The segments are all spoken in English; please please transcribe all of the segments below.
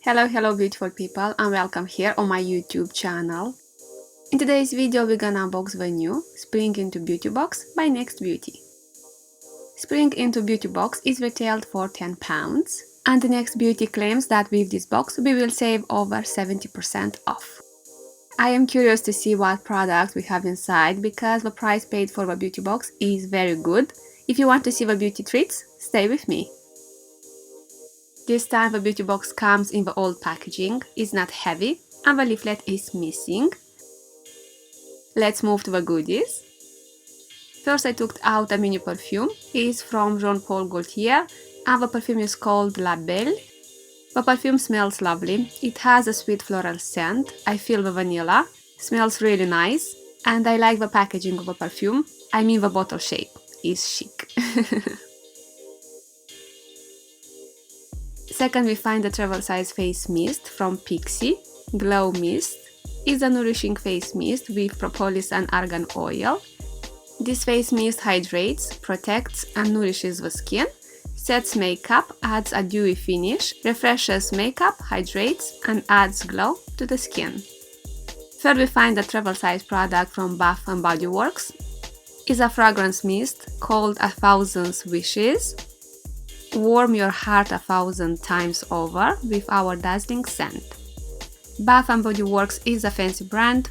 Hello beautiful people, and welcome here on my YouTube channel. In today's video we're gonna unbox the new Spring Into Beauty Box by Next Beauty. Spring Into Beauty Box is retailed for £10 and Next Beauty claims that with this box we will save over 70% off. I am curious to see what products we have inside because the price paid for the beauty box is very good. If you want to see the beauty treats, stay with me. This time the beauty box comes in the old packaging, it's not heavy, and the leaflet is missing. Let's move to the goodies. First I took out a mini perfume. It is from Jean Paul Gaultier and the perfume is called La Belle. The perfume smells lovely, it has a sweet floral scent, I feel the vanilla, smells really nice, and I like the packaging of the perfume, I mean the bottle shape, is chic. Second, we find the travel size face mist from Pixi. Glow Mist is a nourishing face mist with propolis and argan oil. This face mist hydrates, protects and nourishes the skin, sets makeup, adds a dewy finish, refreshes makeup, hydrates and adds glow to the skin. Third, we find the travel size product from Bath & Body Works. It's a fragrance mist called 1000 Wishes. Warm your heart 1000 times over with our dazzling scent. Bath & Body Works is a fancy brand.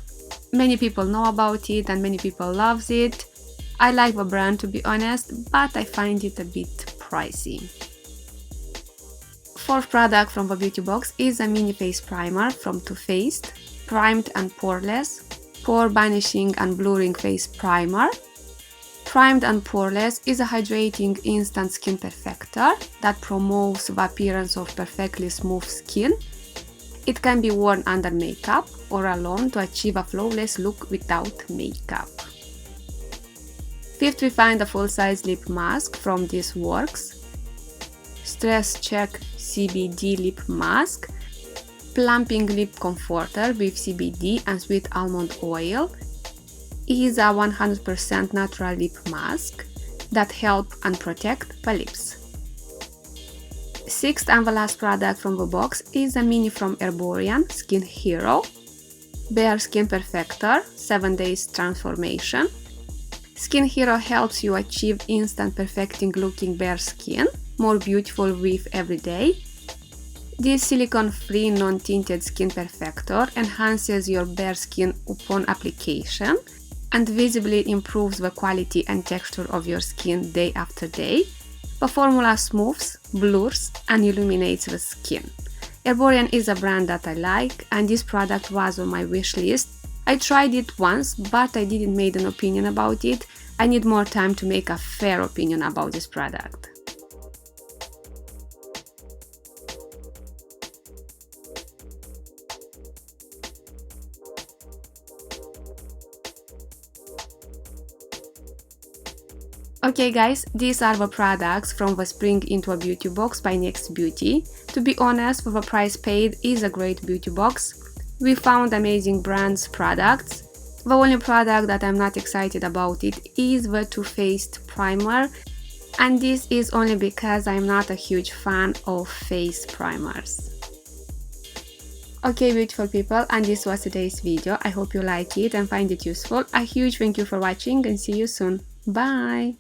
Many people know about it and many people love it. I like the brand to be honest, but I find it a bit pricey. Fourth product from the beauty box is a mini face primer from Too Faced. Primed and poreless, pore banishing and blurring face primer. Primed and Poreless is a hydrating instant skin perfector that promotes the appearance of perfectly smooth skin. It can be worn under makeup or alone to achieve a flawless look without makeup. Fifth, we find a full-size lip mask from This Works. Stress Check CBD Lip Mask. Plumping Lip Comforter with CBD and sweet almond oil. Is a 100% natural lip mask that help and protect the lips. Sixth and the last product from the box is a mini from Herborian Skin Hero. Bare Skin Perfector 7 days transformation. Skin Hero helps you achieve instant perfecting looking bare skin, more beautiful with every day. This silicone-free non-tinted skin perfector enhances your bare skin upon application and visibly improves the quality and texture of your skin day after day. The formula smooths, blurs and illuminates the skin. Herborian is a brand that I like and this product was on my wish list. I tried it once but I didn't make an opinion about it. I need more time to make a fair opinion about this product. Okay guys, these are the products from the Spring Into a Beauty Box by Next Beauty. To be honest, for the price paid is a great beauty box. We found amazing brands products. The only product that I'm not excited about it is the Too Faced primer, and this is only because I'm not a huge fan of face primers. Okay beautiful people, and this was today's video. I hope you like it and find it useful. A huge thank you for watching and see you soon. Bye!